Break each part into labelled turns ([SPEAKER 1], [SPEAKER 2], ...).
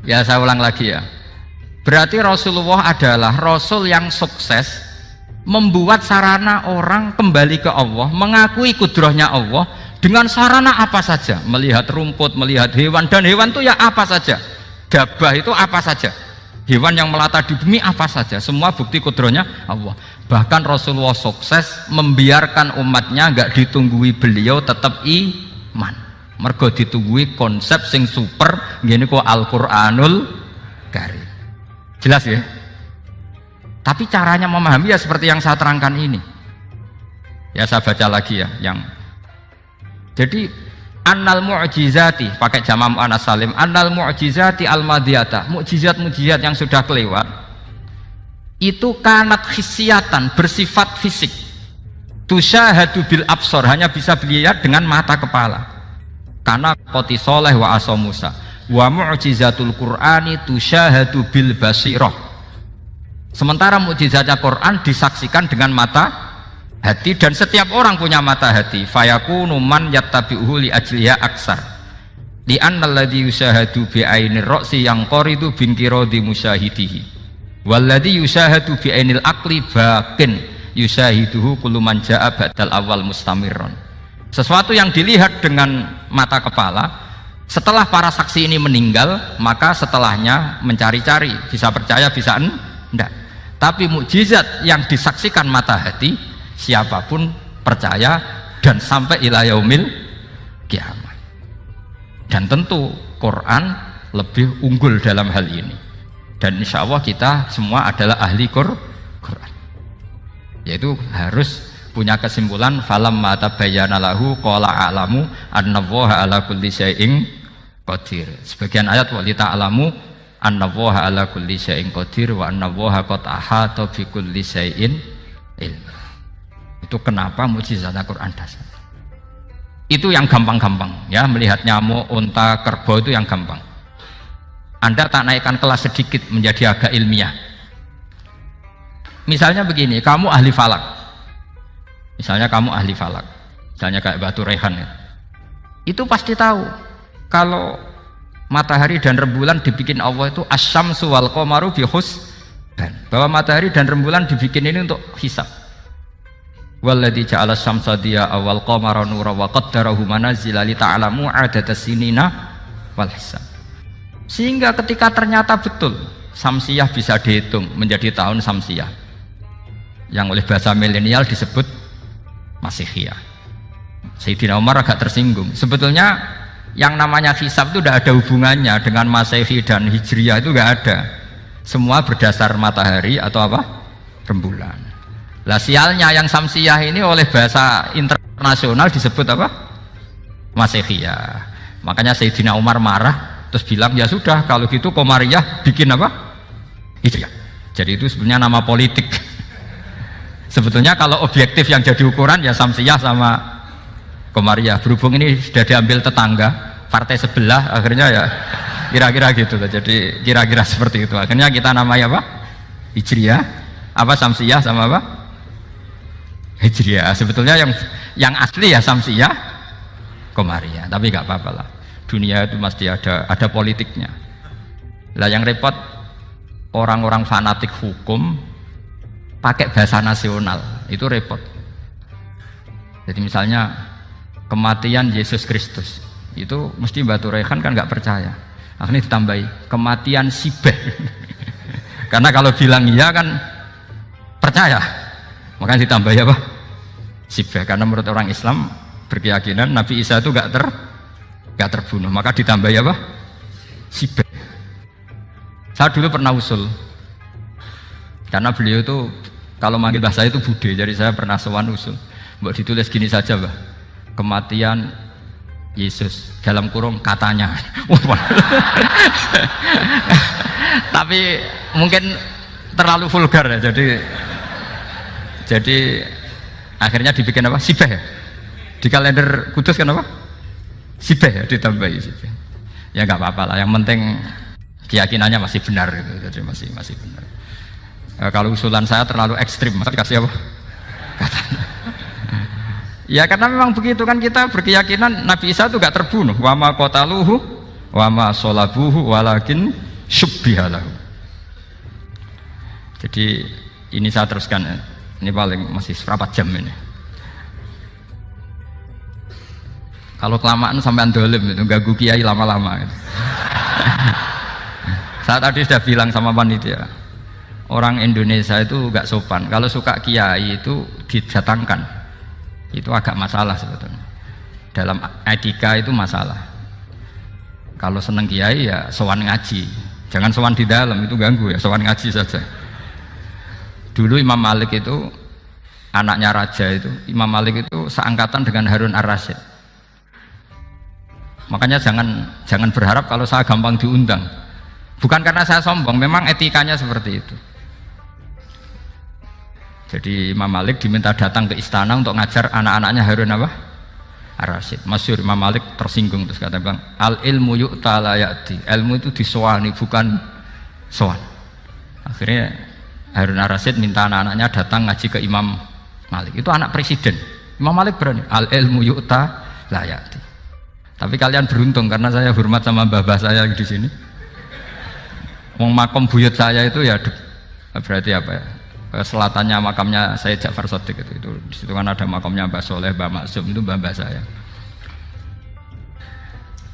[SPEAKER 1] Ya saya ulang lagi ya. Berarti Rasulullah adalah Rasul yang sukses membuat sarana orang kembali ke Allah, mengakui kudrahnya Allah dengan sarana apa saja, melihat rumput, melihat hewan, dan hewan itu ya apa saja, gabah itu apa saja, hewan yang melata di bumi apa saja, semua bukti kudrahnya Allah. Bahkan Rasulullah sukses membiarkan umatnya nggak ditunggui beliau tetap iman, mergo ditunggui konsep sing super gini kok Al-Qur'anul Karim. Jelas ya? Tapi caranya memahami ya seperti yang saya terangkan ini. Ya saya baca lagi ya, yang jadi annal mu'jizati pakai jama' mu'annas salim, annal mu'jizati al-madiyata, mukjizat-mukjizat yang sudah kelewat itu kanat khisiatan, bersifat fisik, tusyahadu bil absor, hanya bisa dilihat dengan mata kepala, karena qoti soleh wa asa Musa, wa mu'jizatul Qur'ani tusyahadu bil basirah. Sementara mukjizatnya Quran disaksikan dengan mata hati, dan setiap orang punya mata hati. Fayakunu man yattabi'uhu li ajliha aksar li annal ladzi yusyahadu bi ainir ra'si yang qaridu bin qiradi musyahidihi wal ladzi yusyahadu bi ainil aqli bakin yusyahiduhu kullu man jaa ba'dal awal mustamirron. Sesuatu yang dilihat dengan mata kepala, setelah para saksi ini meninggal, maka setelahnya mencari-cari, bisa percaya bisa enggak. Tapi mukjizat yang disaksikan mata hati, siapapun percaya dan sampai ila yaumil kiamat. Dan tentu Quran lebih unggul dalam hal ini, dan insya Allah kita semua adalah ahli Quran, yaitu harus punya kesimpulan falam mata bayana lahu qala a'lamu annallaha ala kulli syai'in qadir. Sebagian ayat walita alamu annallaha ala kulli syai'in qadir wa annallaha qad ahata bi kulli syai'in ilm. Itu kenapa mukjizat Al-Qur'an dasar. Itu yang gampang-gampang ya, melihat nyamuk, unta, kerbau itu yang gampang. Anda tak naikkan kelas sedikit menjadi agak ilmiah. Misalnya begini, kamu ahli falak. Misalnya kamu ahli falak. Misalnya kayak Batu Rehan ya. Itu pasti tahu kalau matahari dan rembulan dibikin Allah itu asyamsu wal qamaru bihusban, bahwa matahari dan rembulan dibikin ini untuk hisab. Walladzi ja'ala syamsa diya'a wal qamara nura wa qaddarahu manazila li ta'lamu 'adadas sinina wal hisab. Sehingga ketika ternyata betul samsiyah bisa dihitung menjadi tahun samsiyah, yang oleh bahasa milenial disebut Masihiyah, Sayyidina Umar agak tersinggung. Sebetulnya yang namanya hisab itu tidak ada hubungannya dengan Masehi dan Hijriyah, itu tidak ada. Semua berdasar matahari atau apa? Rembulan. Lah sialnya yang samsiyah ini oleh bahasa internasional disebut apa? Masehiyah. Makanya Sayyidina Umar marah terus bilang ya sudah kalau gitu Qamariyah bikin apa? Hijriyah. Jadi itu sebenarnya nama politik. Sebetulnya kalau objektif yang jadi ukuran ya samsiyah sama Qamariyah. Berhubung ini sudah diambil tetangga partai sebelah, akhirnya ya kira-kira gitu. Jadi kira-kira seperti itu. Akhirnya kita namanya apa? Hijriyah, apa samsiyah sama apa? Hijriyah. Sebetulnya yang asli ya samsiyah, Qamariyah. Tapi nggak apa-apa lah. Dunia itu mesti ada politiknya. Lah yang repot orang-orang fanatik hukum pakai bahasa nasional, itu repot. Jadi misalnya kematian Yesus Kristus itu mesti Batu Rehan kan nggak percaya, akhirnya ditambahi kematian Sibeh. Karena kalau bilang iya kan percaya, makanya ditambahi apa? Sibeh. Karena menurut orang Islam berkeyakinan Nabi Isa itu nggak terbunuh, maka ditambahi apa? Sibeh. Saya dulu pernah usul, karena beliau itu kalau manggil bahasa itu bude, jadi saya pernah sowan usul, mbok ditulis gini saja, Mbah, kematian Yesus dalam kurung katanya. Tapi mungkin terlalu vulgar ya, jadi akhirnya dibikin apa? Sibeh ya? Di kalender Kudus kan apa? Sibeh ya, ditambahi Sibeh. Ya nggak apa-apa lah, yang penting keyakinannya masih benar gitu. Jadi masih benar. Kalau usulan saya terlalu ekstrim, maka dikasih apa? Katanya. Ya karena memang begitu kan, kita berkeyakinan Nabi Isa itu gak terbunuh. Wa ma qataluhu wa ma sholabuhu walakin syubbiha lahu. Jadi ini saya teruskan ya. Ini paling masih seberapa jam ini. Kalau kelamaan sampai dolim itu ganggu kiai lama-lama gitu. Saya tadi sudah bilang sama panitia, orang Indonesia itu gak sopan. Kalau suka kiai itu didatangkan, itu agak masalah sebetulnya. Dalam etika itu masalah. Kalau seneng kiai ya sowan ngaji, jangan sowan di dalam, itu ganggu ya, sowan ngaji saja. Dulu Imam Malik itu anaknya raja itu, Imam Malik itu seangkatan dengan Harun ar-Rasyid. Makanya jangan berharap kalau saya gampang diundang. Bukan karena saya sombong, memang etikanya seperti itu. Jadi Imam Malik diminta datang ke istana untuk ngajar anak-anaknya Harun apa? Ar-Rasyid. Masyhur Imam Malik tersinggung terus kata bang, al ilmu yu'ta la ya'ti. Ilmu itu disowani bukan sowan. Akhirnya Harun ar-Rasyid minta anak-anaknya datang ngaji ke Imam Malik. Itu anak presiden. Imam Malik berani, al ilmu yu'ta la ya'ti. Tapi kalian beruntung karena saya hormat sama mbah-mbah saya di sini. Wong makom buyut saya itu ya berarti apa ya? Selatannya makamnya Sayyid Ja'far Shadiq itu di situ kan ada makamnya Mbah Soleh, Mbah Maksum, itu mbah-mbah saya.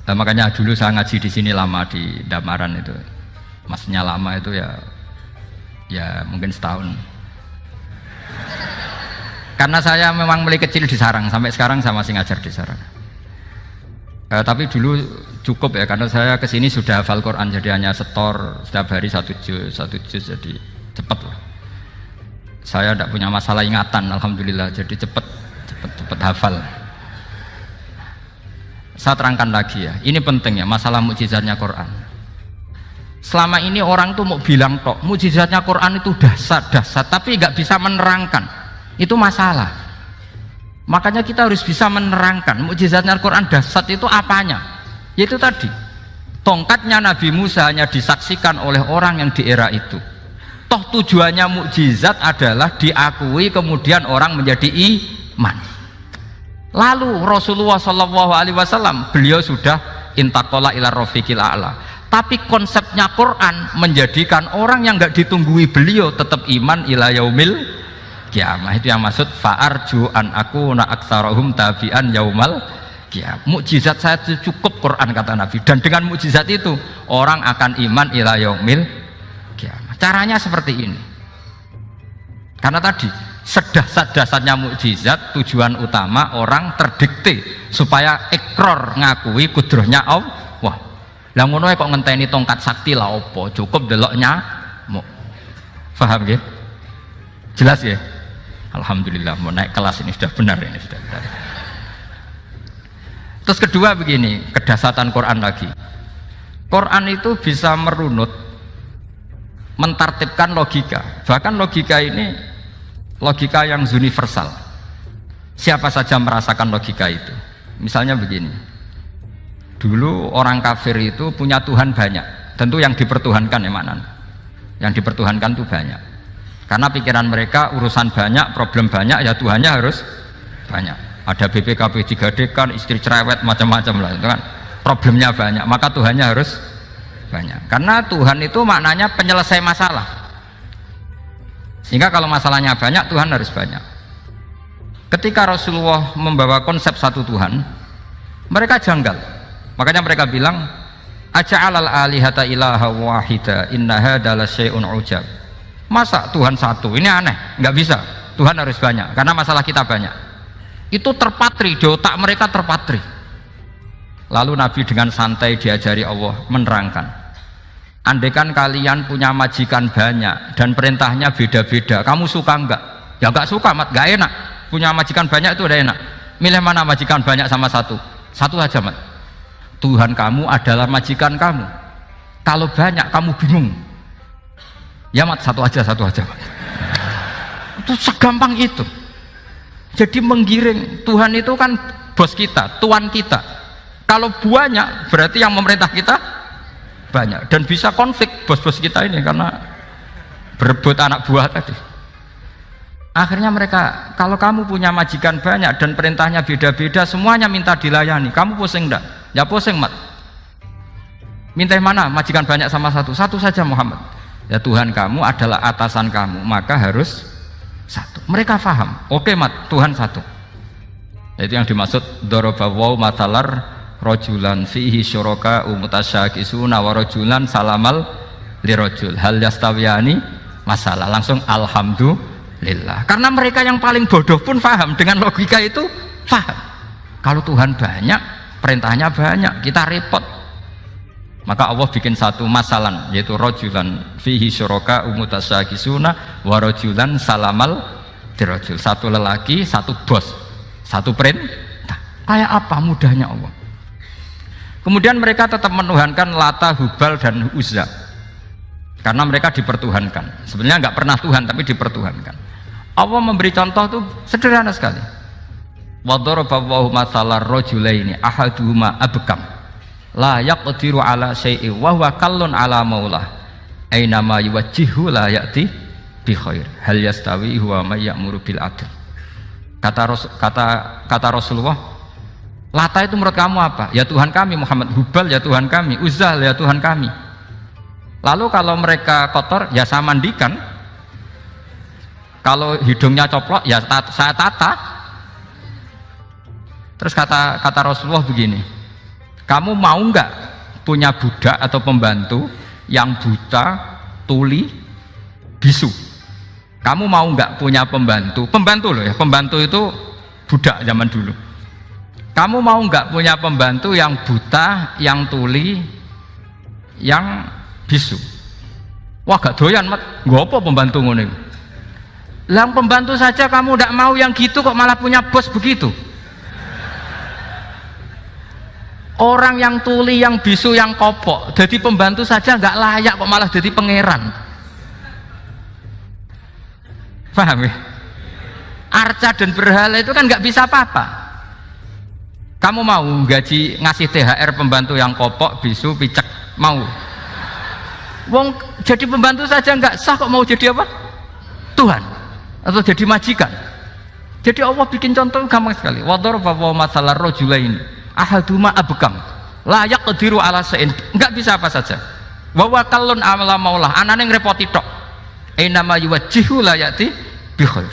[SPEAKER 1] Nah, makanya dulu saya ngaji di sini lama di Damaran itu. Maksudnya lama itu ya mungkin setahun. Karena saya memang mulai kecil di Sarang, sampai sekarang saya masih ngajar di Sarang. Tapi dulu cukup ya, karena saya kesini sudah hafal Quran, jadi hanya setor setiap hari satu juz, jadi cepat lah. Saya tidak punya masalah ingatan, alhamdulillah, jadi cepat hafal. Saya terangkan lagi ya, ini penting ya, masalah mukjizatnya Quran. Selama ini orang tuh mau bilang tok, mukjizatnya Quran itu dahsyat, tapi nggak bisa menerangkan, itu masalah. Makanya kita harus bisa menerangkan mukjizatnya Al-Quran dahsyat itu apanya. Yaitu tadi, tongkatnya Nabi Musa hanya disaksikan oleh orang yang di era itu. Toh tujuannya mukjizat adalah diakui kemudian orang menjadi iman. Lalu Rasulullah SAW beliau sudah intaqala ila rafiqil a'la. Tapi konsepnya Quran menjadikan orang yang nggak ditunggui beliau tetap iman ila yaumil kiamah. Itu yang maksud fa'arju an aku na aktsarahum tabi'an yaumal kiamah. Mukjizat saya itu cukup Quran kata Nabi, dan dengan mukjizat itu orang akan iman ila yaumil kiamah. Caranya seperti ini. Karena tadi sedahsyat-dahsyatnya mukjizat, tujuan utama orang terdikte supaya ikror ngakui kudrohnya Allah. Lah ngono kok ngenteni tongkat sakti lah opo? Cukup deloknya. Paham nggih? Jelas ya? Alhamdulillah, mau naik kelas ini sudah benar, ini sudah benar. Terus kedua begini, kedahsyatan Quran lagi. Quran itu bisa merunut, mentartibkan logika. Bahkan logika ini logika yang universal. Siapa saja merasakan logika itu. Misalnya begini, dulu orang kafir itu punya Tuhan banyak. Tentu yang dipertuhankan ya makna. Yang dipertuhankan itu banyak. Karena pikiran mereka urusan banyak, problem banyak, ya Tuhannya harus banyak. Ada BPKB 3D kan, istri cerewet, macam-macam lah, itu kan problemnya banyak, maka Tuhannya harus banyak. Karena Tuhan itu maknanya penyelesai masalah. Sehingga kalau masalahnya banyak, Tuhan harus banyak. Ketika Rasulullah membawa konsep satu Tuhan, mereka janggal. Makanya mereka bilang, aja'alal alihata ilaha wahida inna hadza lasyai'un ujab. Masa Tuhan satu? Ini aneh, nggak bisa. Tuhan harus banyak, karena masalah kita banyak. Itu terpatri, di otak mereka terpatri. Lalu Nabi dengan santai diajari Allah menerangkan, andaikan kalian punya majikan banyak dan perintahnya beda-beda, kamu suka enggak? Ya enggak suka, mat, enggak enak. Punya majikan banyak itu udah enak. Milih mana majikan banyak sama satu? Satu aja, mat. Tuhan kamu adalah majikan kamu. Kalau banyak kamu bingung. Ya mat, satu aja mat. Itu segampang itu. Jadi menggiring, Tuhan itu kan bos kita, tuan kita. Kalau banyak berarti yang memerintah kita banyak, dan bisa konflik bos-bos kita ini karena berebut anak buah tadi. Akhirnya mereka, kalau kamu punya majikan banyak dan perintahnya beda-beda, semuanya minta dilayani, kamu pusing enggak? Ya pusing mat. Minta mana? Majikan banyak sama satu? Satu saja Muhammad. Ya Tuhan kamu adalah atasan kamu, maka harus satu. Mereka faham. Oke mat, Tuhan satu. Itu yang dimaksud dorobawaw matalar rojulan fihi syuraka umutasyakisuna wa rojulan salamal lirojul hal yastawiyani masalah. Langsung alhamdulillah. Karena mereka yang paling bodoh pun faham. Dengan logika itu faham. Kalau Tuhan banyak, perintahnya banyak, kita repot. Maka Allah bikin satu masalan, yaitu rojulan fihi syuraka umutasyakisuna wa rojulan salamal dirojul. Satu lelaki, satu bos, satu perintah. Kayak apa mudahnya Allah. Kemudian mereka tetap menuhankan Lata, Hubal dan Uzza karena mereka dipertuhankan. Sebenarnya nggak pernah Tuhan tapi dipertuhankan. Allah memberi contoh tuh sederhana sekali. Wa daraballahu mathalar rajulaini ahaduhuma abkam la yaqdiru ala syai'in wa huwa kallun ala maulah aina ma yuwajjihu la ya'ti bi khair hal yastawi huwa may ya'muru bil adl. Kata Rasulullah, Lata itu menurut kamu apa? Ya Tuhan kami. Muhammad. Hubal ya Tuhan kami. Uzzah ya Tuhan kami. Lalu kalau mereka kotor ya saya mandikan, kalau hidungnya coplok ya saya tata. Terus kata Rasulullah begini, kamu mau nggak punya budak atau pembantu yang buta, tuli, bisu? Kamu mau nggak punya pembantu? Pembantu loh ya, pembantu itu budak zaman dulu. Kamu mau nggak punya pembantu yang buta, yang tuli, yang bisu? Wah gak doyan mat, nggak apa pembantu ngono. Yang pembantu saja kamu nggak mau yang gitu kok malah punya bos begitu? Orang yang tuli, yang bisu, yang kopok, jadi pembantu saja nggak layak kok malah jadi pangeran. Paham ya? Arca dan berhala itu kan nggak bisa apa-apa. Kamu mau gaji ngasih THR pembantu yang kopok, bisu, picek? Mau? Wong jadi pembantu saja nggak sah kok mau jadi apa? Tuhan atau jadi majikan? Jadi Allah bikin contoh gampang sekali. Wa daraballahu mathalar rajulaini ahaduma abkam la yaqdiru ala syai'in, enggak bisa apa saja. Wa huwa kallun ala maulah, anane ngrepoti tok. Aina ma yuwajjihu la yati bi khair.